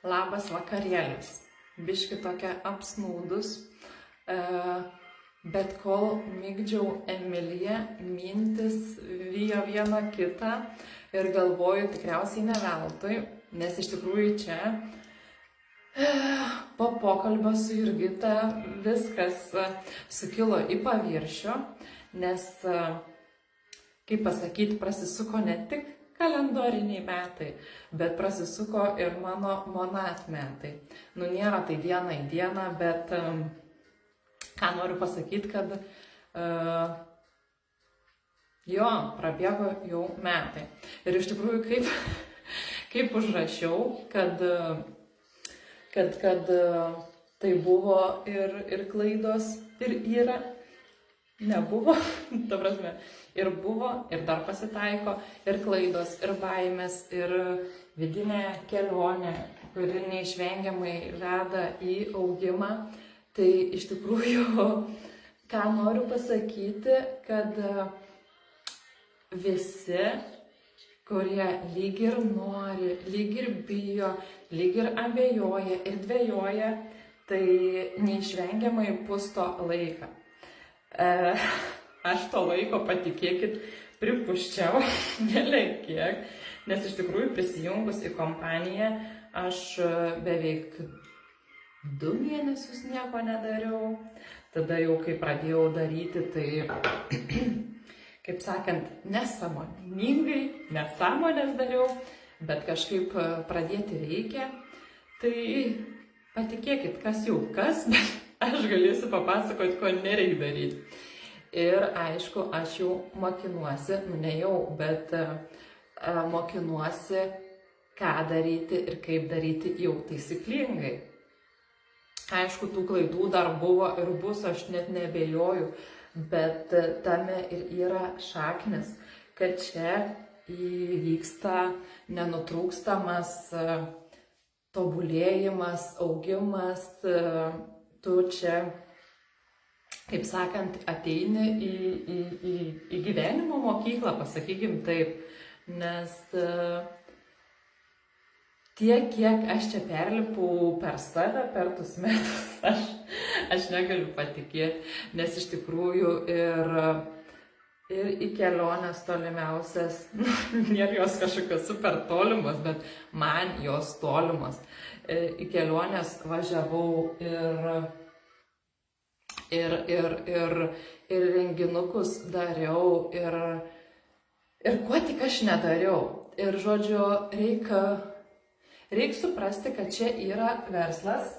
Labas vakarėlis. Biški tokia apsnūdus, bet kol migdžiau Emiliją, mintis vijo vieną kitą ir galvoju tikriausiai ne veltui, nes iš tikrųjų čia po pokalbio su Jurgita viskas sukilo į paviršių, nes, kaip pasakyti, prasisuko ne tik kalendoriniai metai, bet prasisuko ir mano monatmetai. Nu, nėra tai diena į dieną, bet ką noriu pasakyti, kad jo, prabėgo jau metai. Ir iš tikrųjų, kaip užrašiau, kad tai buvo ir klaidos, ir yra. Nebuvo, ta prasme, ir buvo, ir dar pasitaiko, ir klaidos, ir baimės, ir vidinė kelionė, kuri neišvengiamai veda į augimą. Tai iš tikrųjų, ką noriu pasakyti, kad visi, kurie lyg ir nori, lyg ir bijo, lyg ir abejoja ir dvejoja, tai neišvengiamai pusto laiką. Aš to laiko, patikėkit, pripuščiau kiek, nes iš tikrųjų prisijungus į kompaniją aš beveik 2 mėnesius nieko nedariau. Tada jau kai pradėjau daryti, tai, kaip sakant, nesąmoningai, nesąmonės dariau, bet kažkaip pradėti reikia. Tai patikėkit, kas jau kas, bet aš galėsiu papasakoti, ko nereikia daryti. Ir aišku, aš jau mokinuosi, ne jau, bet mokinuosi, ką daryti ir kaip daryti jau taisyklingai. Aišku, tų klaidų dar buvo ir bus, aš net nebejoju, bet tame ir yra šaknis, kad čia įvyksta nenutrūkstamas tobulėjimas, augimas. Tu čia, kaip sakant, ateini į gyvenimo mokyklą, pasakykim taip, nes tiek, kiek aš čia perlipau per save, per tuos metus, aš negaliu patikėti, nes iš tikrųjų ir į keliones tolimiausias, nėra jos kažkokios super tolimos, bet man jos tolimos. Į keliones važiavau ir renginukus dariau ir kuo tik aš nedariau. Ir žodžiu, reik suprasti, kad čia yra verslas.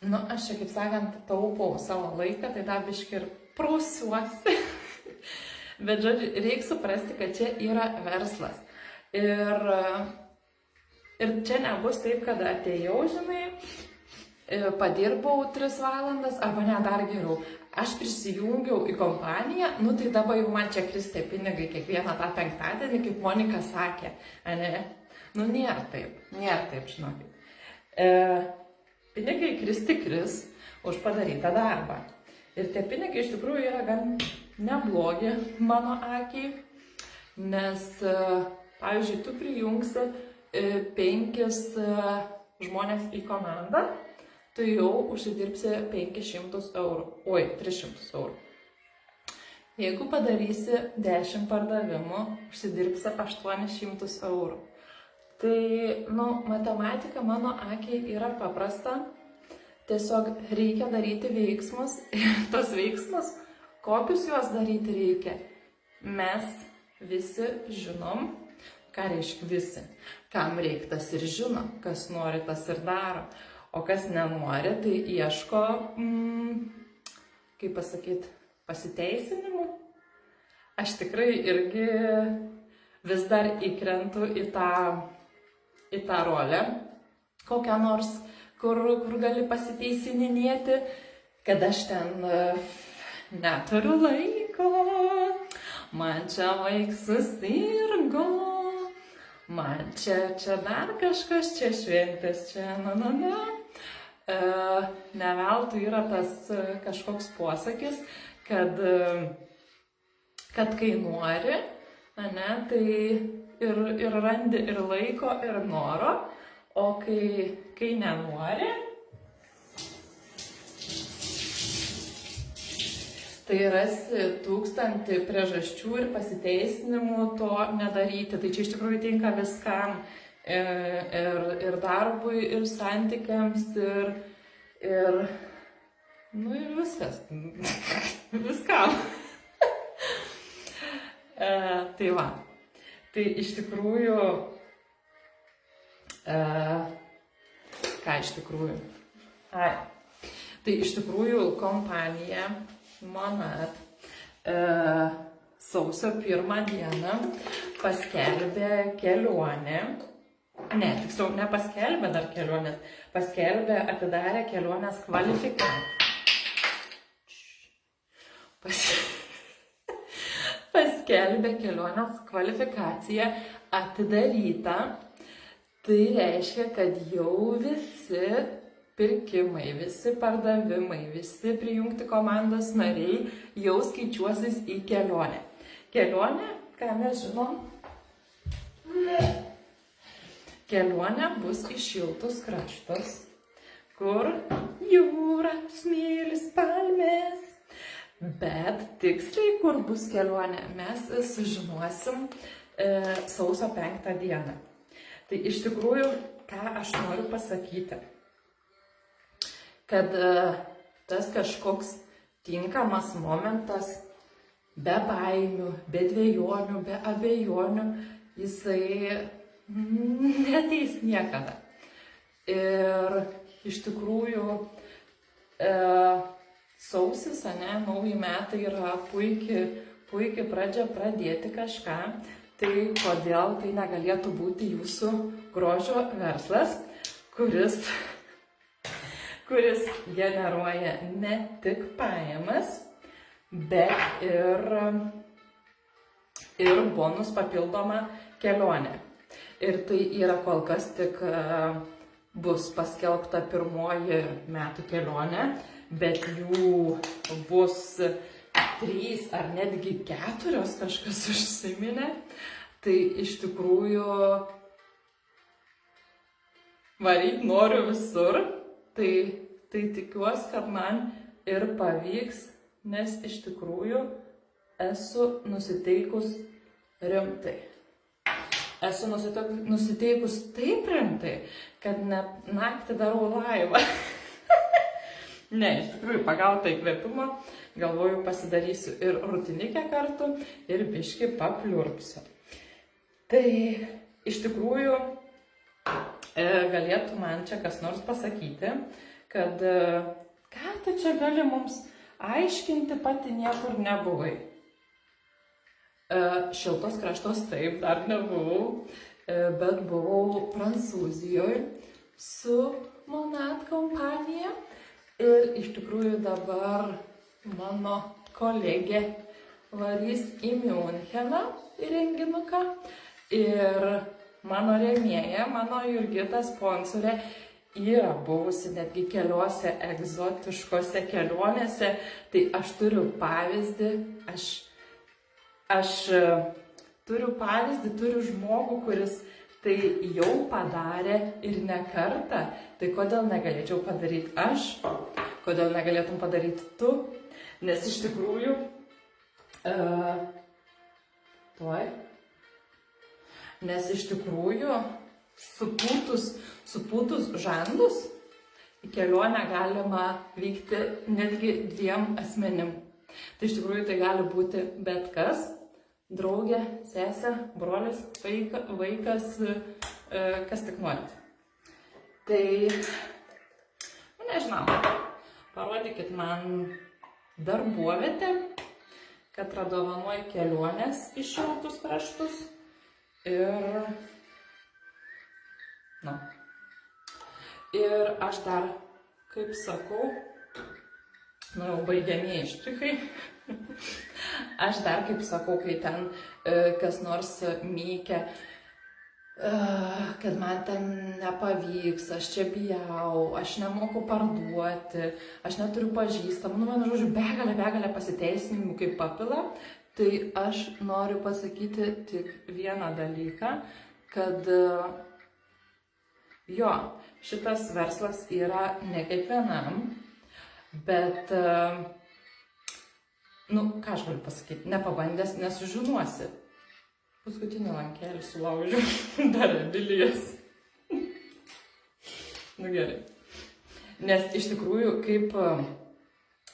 Nu, aš čia, kaip sakant, taupau savo laiką, tai dar biškį ir prausiuosi. Bet žodžiu, reik suprasti, kad čia yra verslas. Ir čia nebus taip, kad atėjau, žinai, padirbau 3 valandas, arba ne, dar geriau. Aš prisijungiau į kompaniją, nu tai dabar jau man čia kristė pinigai kiekvieną tą penktadienį, kaip Monika sakė, ane? Nu nėra taip, žinokit. Pinigai kris už padarytą darbą. Ir tie pinigai iš tikrųjų yra gan neblogi mano akiai, nes pavyzdžiui, tu prijungsi 5 žmonės į komandą, tu jau užsidirbsi 500 eurų. Oi, 300 eurų. Jeigu padarysi 10 pardavimų, užsidirbsi 800 eurų. Tai, matematika mano akiai yra paprasta. Tiesiog reikia daryti veiksmus. Ir tos veiksmus, kokius juos daryti reikia, mes visi žinom. Ką reiškia visi? Kam reikia, tas ir žino, kas nori, tas ir daro. O kas nenori, tai ieško, kaip pasakyti, pasiteisinimų. Aš tikrai irgi vis dar įkrentu į tą rolę, kokią nors, kur gali pasiteisininėti, kad aš ten neturiu laiko, man čia vaikas susirgo. Man čia dar kažkas, čia šventės, čia Ne veltui yra tas kažkoks posakis, kad kai nori, tai ir randi ir laiko, ir noro, o kai nenori, tai rasi 1000 priežasčių ir pasiteisinimų to nedaryti. Tai čia iš tikrųjų tinka viskam. Ir darbui, ir santykiams, ir viskas. Viskam. Tai va. Tai iš tikrųjų, ką iš tikrųjų? Tai iš tikrųjų kompanija Monat sausio 1 dieną paskelbė kelionę. Ne, tiksliau, nepaskelbė dar kelionės, atidarė kelionės paskelbė kelionės kvalifikaciją atidarytą. Tai reiškia, kad jau visi pirkimai, visi pardavimai, visi prijungti komandos nariai jau skaičiuosis į kelionę. Kelionė, ką mes žinom? Kelionė bus į šiltus kraštus, kur jūra, smėlis, palmės. Bet tiksliai, kur bus kelionė, mes sužinosim sausio 5 dieną. Tai iš tikrųjų, ką aš noriu pasakyti, kad tas kažkoks tinkamas momentas, be baimių, be dvejonių, be abejonių, jisai neateis niekada. Ir iš tikrųjų sausis, nauji metai yra puikiai pradžia pradėti kažką, tai kodėl tai negalėtų būti jūsų grožio verslas, kuris generuoja ne tik pajamas, bet ir bonus papildomą kelionę. Ir tai yra kol kas tik bus paskelbta 1 metų kelionė, bet jų bus 3 ar netgi 4, kažkas užsiminė. Tai iš tikrųjų varyt noriu visur, tai tikiuosi, kad man ir pavyks, nes iš tikrųjų esu nusiteikus rimtai. Esu nusiteikus taip rimtai, kad net naktį darau laivą. Ne, iš tikrųjų, pagauta įkvėpimo, galvoju, pasidarysiu ir rutinikę kartu, ir biškį papliurpsiu. Tai iš tikrųjų galėtų man čia kas nors pasakyti, kad ką tu čia gali mums aiškinti, pati niekur nebuvai. Šiltos kraštos taip, dar nebuvau, bet buvau Prancūzijoje su Monat kompanija ir iš tikrųjų dabar mano kolegė varys į Miuncheną į renginuką ir mano rėmėja, mano Jurgita sponsorė yra buvusi netgi keliose egzotiškose kelionėse, tai aš turiu pavyzdį, aš turiu pavyzdį, turiu žmogų, kuris tai jau padarė ir ne kartą, tai kodėl negalėčiau padaryti aš, kodėl negalėtum padaryti tu, nes iš tikrųjų supūtus žandus į kelionę galima vykti netgi 2 asmenim. Tai iš tikrųjų tai gali būti bet kas, draugė, sesė, brolis, vaikas, kas tik norit. Tai, nežinau, parodykit man darbovietę, kad radovanuoju kelionės į šiltus kraštus ir aš dar, kaip sakau, jau baigiamieji štrichai. Aš dar, kaip sakau, kai ten kas nors mykia, kad man ten nepavyks, aš čia bijau, aš nemoku parduoti, aš neturiu pažįstamų, žodžiu, begalė pasiteisinimų kaip papila, Tai aš noriu pasakyti tik vieną dalyką, kad jo, šitas verslas yra ne kiekvienam, bet, ką aš galiu pasakyti, nepabandęs nesužinosi. Paskutinį lankelį sulaužiu, dar Emilijos. Gerai. Nes iš tikrųjų, kaip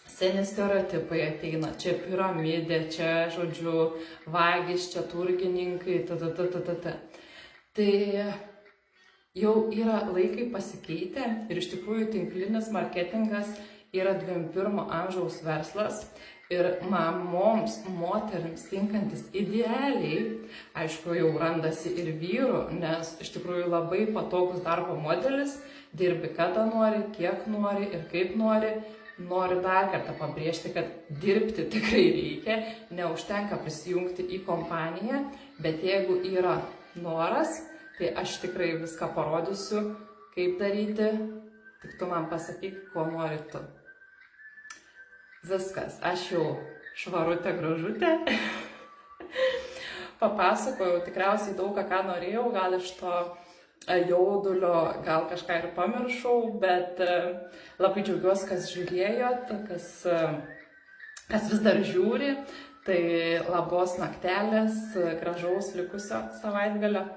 seni stereotipai ateina, čia piramidė, čia, žodžiu, vagys, čia turgininkai, Tai jau yra laikai pasikeitę ir iš tikrųjų tinklinis marketingas yra 21 amžiaus verslas ir mamoms, moterims tinkantis idealiai, aišku, jau randasi ir vyrų, nes iš tikrųjų labai patogus darbo modelis, dirbi kada nori, kiek nori ir kaip nori. Noriu dar kartą pabrėžti, kad dirbti tikrai reikia, neužtenka prisijungti į kompaniją, bet jeigu yra noras, tai aš tikrai viską parodysiu, kaip daryti, tik tu man pasakyk, ko nori tu. Viskas, aš jau švarutė gražutė. Papasakojau tikriausiai daug, ką norėjau, gal iš to jaudulio, gal kažką ir pamiršau, bet labai džiaugiuosi, kas žiūrėjot, kas vis dar žiūri, tai labos naktelės, gražaus likusio savaitgalio.